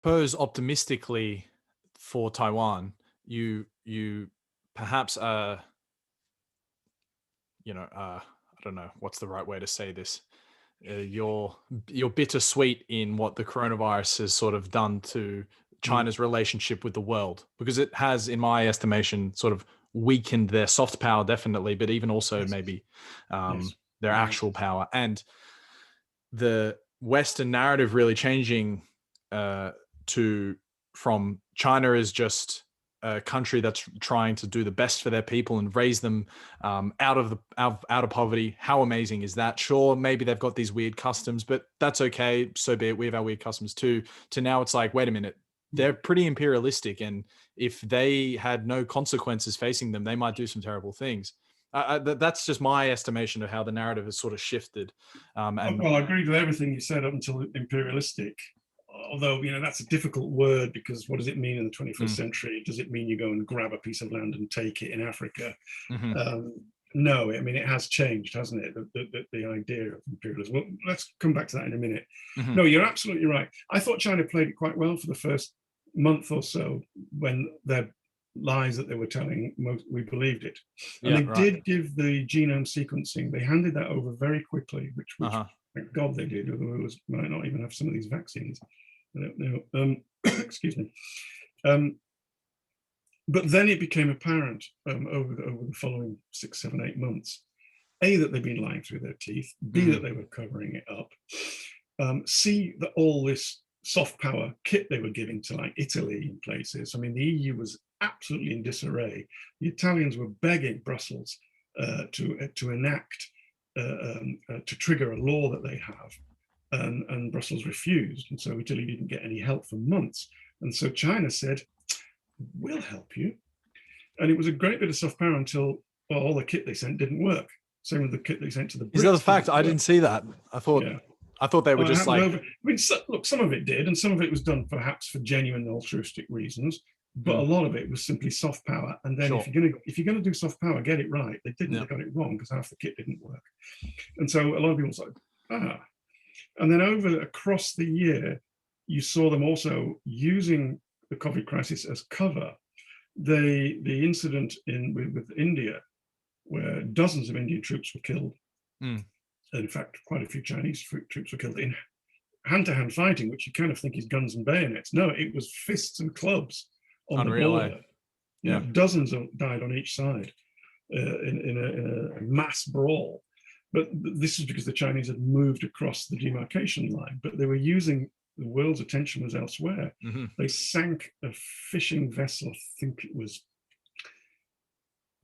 suppose optimistically for Taiwan, you perhaps I don't know what's the right way to say this. You're bittersweet in what the coronavirus has sort of done to Mm. China's relationship with the world, because it has, in my estimation, sort of weakened their soft power, definitely, but even also Yes. maybe Yes. their Yeah. actual power, and the Western narrative really changing to from China is just a country that's trying to do the best for their people and raise them out of poverty. How amazing is that? Sure, maybe they've got these weird customs, but that's okay. So be it. We have our weird customs too. To now, it's like, wait a minute. They're pretty imperialistic, and if they had no consequences facing them, they might do some terrible things. That's just my estimation of how the narrative has sort of shifted. And Well, I agree with everything you said up until imperialistic. Although, that's a difficult word, because what does it mean in the 21st mm, century? Does it mean you go and grab a piece of land and take it in Africa? mhm. Um, no, I mean, it has changed, hasn't it? The idea of imperialism. Well, let's come back to that in a minute. Mhm. No, you're absolutely right. I thought China played it quite well for the first month or so, when their lies that they were telling, we believed it. And Yeah, they right. did give the genome sequencing, they handed that over very quickly, which Uh-huh. thank God they did, otherwise we might not even have some of these vaccines. I don't know. Excuse me. Um, but then it became apparent, over the following 6, 7, 8 months, A, that they've been lying through their teeth, B, Mhm. that they were covering it up, C, that all this soft power kit they were giving to, like, Italy and places. I mean, the EU was absolutely in disarray. The Italians were begging Brussels to enact, to trigger a law that they have, and Brussels refused, and so Italy didn't get any help for months. And so China said, "We'll help you." And it was a great bit of soft power until, well, all the kit they sent didn't work. Same with the kit they sent to the Is that a Brits fact? didn't I work. didn't see that. Yeah. I thought they were Well, it just happened like, over. I mean, look, some of it did, and some of it was done perhaps for genuine altruistic reasons, but a mm, lot of it was simply soft power. And then sure. if you're gonna do soft power, get it right. They didn't. Yeah. They got it wrong, because half the kit didn't work. And so a lot of people said, ah. And then across the year, you saw them also using the COVID crisis as cover. The incident with India, where dozens of Indian troops were killed, Mm, and in fact, quite a few Chinese troops were killed in hand-to-hand fighting, which you kind of think is guns and bayonets. No, it was fists and clubs on the unreal, eh? border. Yeah. Dozens died on each side, in a mass brawl. But this is because the Chinese had moved across the demarcation line, but they were using, the world's attention was elsewhere. Hmm. They sank a fishing vessel, I think it was,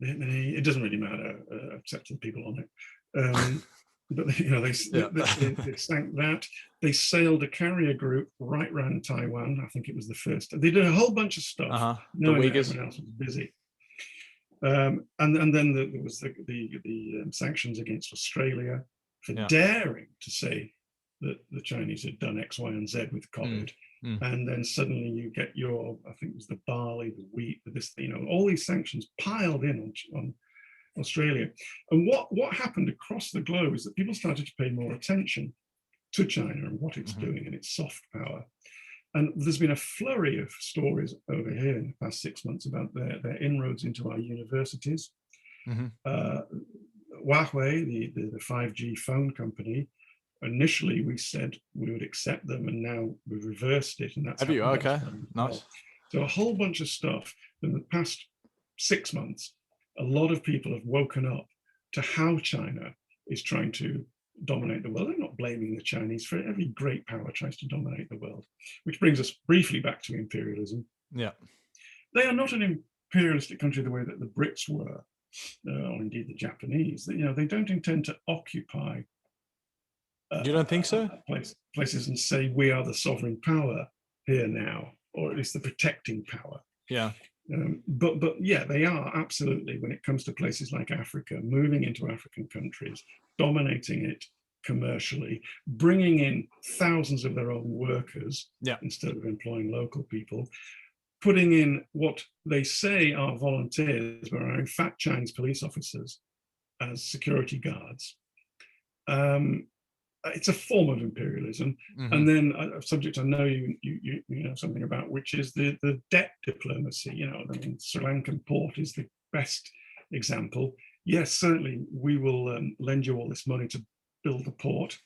it doesn't really matter, except to the people on it. But they Yeah. sank that. They sailed a carrier group right around Taiwan. I think it was the first. They did a whole bunch of stuff, Uh-huh. The knowing that Uyghurs. everyone else was busy. And then there was the sanctions against Australia for Yeah. daring to say that the Chinese had done X, Y, and Z with Mm, COVID. mm, And then suddenly you get I think it was the barley, the wheat, all these sanctions piled in on Australia. And what happened across the globe is that people started to pay more attention to China and what it's mhm, doing and its soft power. And there's been a flurry of stories over here in the past 6 months about their inroads into our universities. mhm. Uh, Huawei, the 5G phone company, initially we said we would accept them, and now we've reversed it, and that's Have you? happened Okay. elsewhere as Nice. well. So a whole bunch of stuff in the past 6 months. A lot of people have woken up to how China is trying to dominate the world. They're not blaming the Chinese for it. Every great power tries to dominate the world, which brings us briefly back to imperialism. Yeah. They are not an imperialistic country the way that the Brits were, or indeed the Japanese. They don't intend to occupy You don't think so? places and say we are the sovereign power here now, or at least the protecting power. Yeah. But yeah, they are absolutely, when it comes to places like Africa, moving into African countries, dominating it commercially, bringing in thousands of their own workers Yeah. instead of employing local people, putting in what they say are volunteers, but are in fact Chinese police officers as security guards. it's a form of imperialism. Mm-hmm. And then a subject I know you know something about, which is the debt diplomacy. You know, I mean, Sri Lankan port is the best example. Yes, certainly we will lend you all this money to build the port,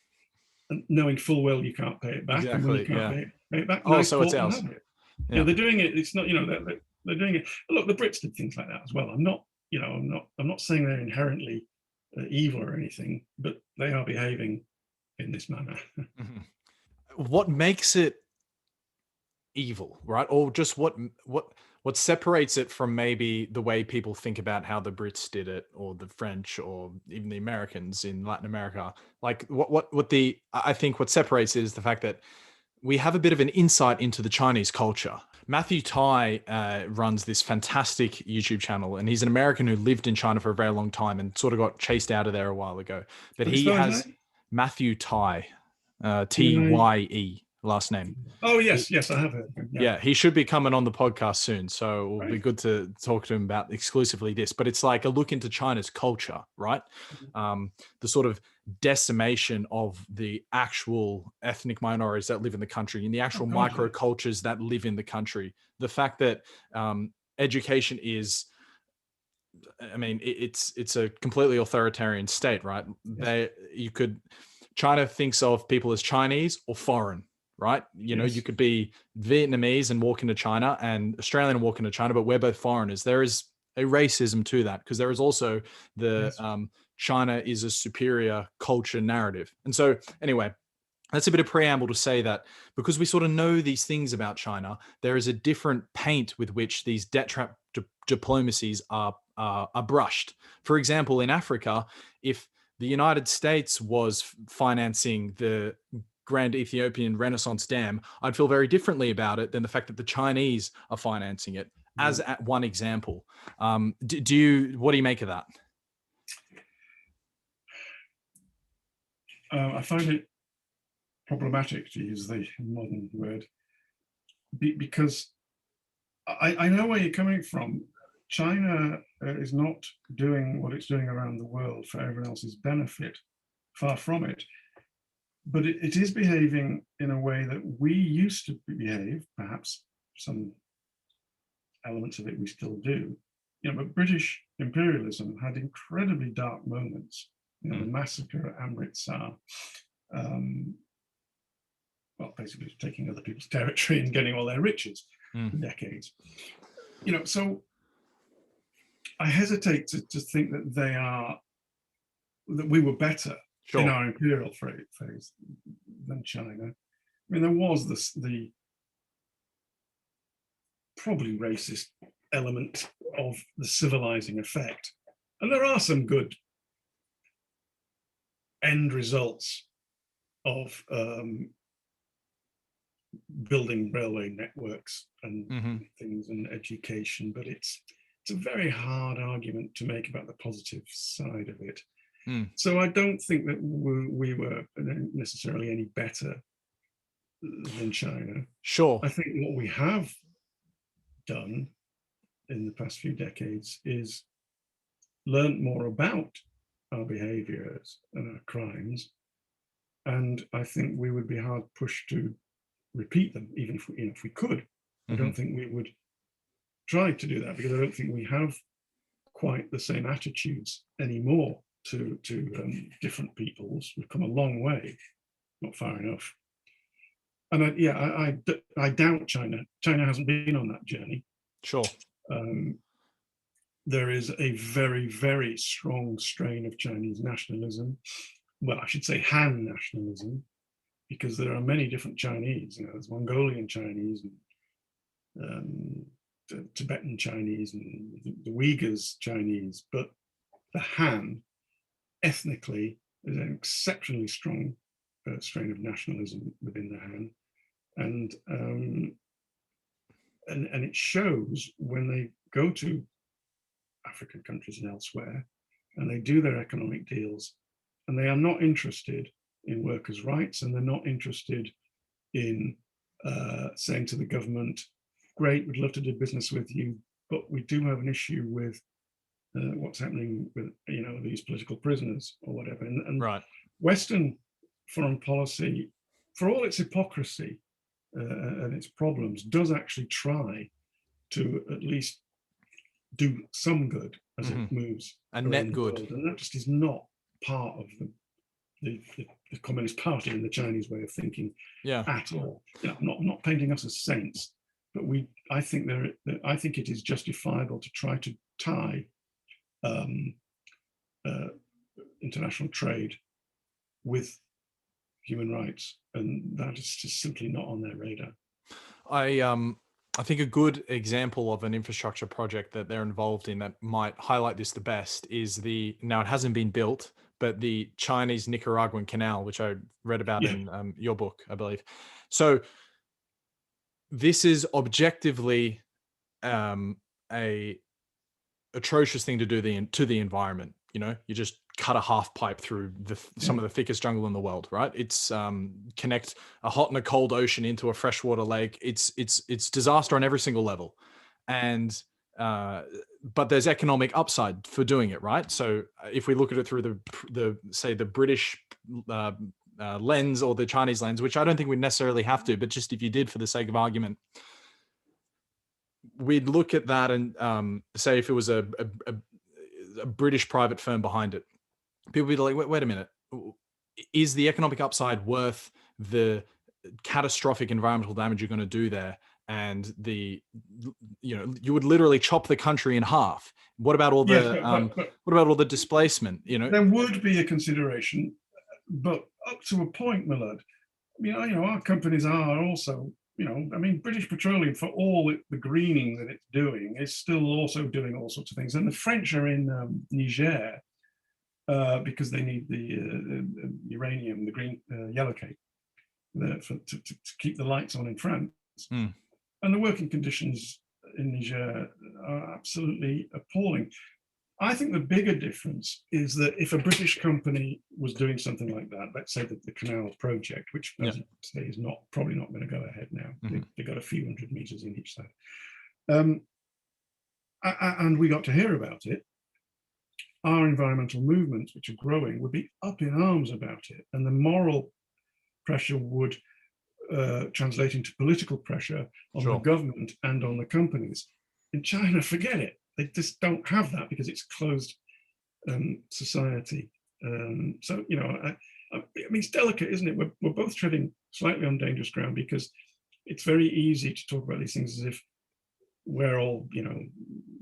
and knowing full well you can't pay it back. Exactly, and when you can't pay it back, nice so it's port, ours. have it. Yeah. You know, they're doing it. It's not, you know, they're doing it. Look, the Brits did things like that as well. I'm not saying they're inherently evil or anything, but they are behaving in this manner. Mm-hmm. What makes it evil, right? Or just what separates it from maybe the way people think about how the Brits did it, or the French, or even the Americans in Latin America? Like I think what separates it is the fact that we have a bit of an insight into the Chinese culture. Matthew Tai runs this fantastic YouTube channel, and he's an American who lived in China for a very long time and sort of got chased out of there a while ago. But he has Matthew Tai, Tye, last name. Oh, yes, I have heard him. Yeah, he should be coming on the podcast soon. So it will be good to talk to him about exclusively this. But it's like a look into China's culture, right? The sort of decimation of the actual ethnic minorities that live in the country, and the actual microcultures that live in the country. The fact that education is, I mean, it's a completely authoritarian state, right? Yes. China thinks of people as Chinese or foreign, right? You know, you could be Vietnamese and walk into China, and Australian and walk into China, but we're both foreigners. There is a racism to that, because there is also the China is a superior culture narrative. And so anyway, that's a bit of preamble to say that because we sort of know these things about China, there is a different paint with which these debt trap diplomacies are brushed. For example, in Africa, if the United States was financing the Grand Ethiopian Renaissance Dam, I'd feel very differently about it than the fact that the Chinese are financing it, as at one example. What do you make of that? I find it problematic, to use the modern word, because I know where you're coming from. China is not doing what it's doing around the world for everyone else's benefit. Far from it. But it is behaving in a way that we used to behave, perhaps some elements of it we still do. You know, but British imperialism had incredibly dark moments. You know, the massacre at Amritsar, well, basically taking other people's territory and getting all their riches for decades. You know, so I hesitate to think that we were better in our imperial phase than China. I mean, there was the probably racist element of the civilizing effect, and there are some good end results of building railway networks and things, and education, but it's a very hard argument to make about the positive side of it. So I don't think that we were necessarily any better than China. Sure. I think what we have done in the past few decades is learn more about our behaviors and our crimes, and I think we would be hard pushed to repeat them, even if we could. I don't think we would try to do that, because I don't think we have quite the same attitudes anymore to different peoples. We've come a long way, not far enough. And I doubt China. China hasn't been on that journey. Sure. There is a very, very strong strain of Chinese nationalism. Well, I should say Han nationalism, because there are many different Chinese. You know, there's Mongolian Chinese, and Tibetan Chinese, and the Uyghurs Chinese. But the Han, ethnically, is an exceptionally strong strain of nationalism within the Han, and it shows when they go to African countries and elsewhere, and they do their economic deals, and they are not interested in workers' rights, and they're not interested in saying to the government, "Great, we'd love to do business with you, but we do have an issue with what's happening with these political prisoners or whatever." And right. Western foreign policy, for all its hypocrisy and its problems, does actually try to at least do some good as it moves and around net the good. world. And that just is not part of the Communist Party and the Chinese way of thinking at all. You know, I'm not painting us as saints, but I think it is justifiable to try to tie international trade with human rights, and that is just simply not on their radar. I think a good example of an infrastructure project that they're involved in that might highlight this the best is now it hasn't been built, but the Chinese Nicaraguan canal, which I read about in your book, I believe. So this is objectively a atrocious thing to do to the environment. You know, you just cut a half pipe through some of the thickest jungle in the world, right? It's connect a hot and a cold ocean into a freshwater lake. It's disaster on every single level, and but there's economic upside for doing it, right? So if we look at it through the British lens or the Chinese lens, which I don't think we necessarily have to, but just if you did for the sake of argument, we'd look at that and say if it was a British private firm behind it, people would be like, wait a minute, is the economic upside worth the catastrophic environmental damage you're going to do there? And you would literally chop the country in half. What about all the what about all the displacement? You know, there would be a consideration, but up to a point, my lad. You know, our companies are also, you know, I mean, British Petroleum, for all the greening that it's doing, is still also doing all sorts of things. And the French are in Niger because they need the uranium, the green yellowcake, to keep the lights on in France. And the working conditions in Niger are absolutely appalling. I think the bigger difference is that if a British company was doing something like that, let's say the canal project, which as you say is probably not going to go ahead now. They've got a few hundred meters in each side. And we got to hear about it. Our environmental movements, which are growing, would be up in arms about it. And the moral pressure would translate into political pressure on the government and on the companies. In China, forget it. They just don't have that because it's closed society. So, you know, I mean, it's delicate, isn't it? We're both treading slightly on dangerous ground because it's very easy to talk about these things as if we're all, you know,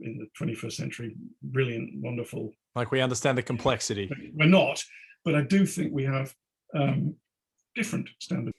in the 21st century, brilliant, wonderful. Like we understand the complexity. We're not, but I do think we have different standards.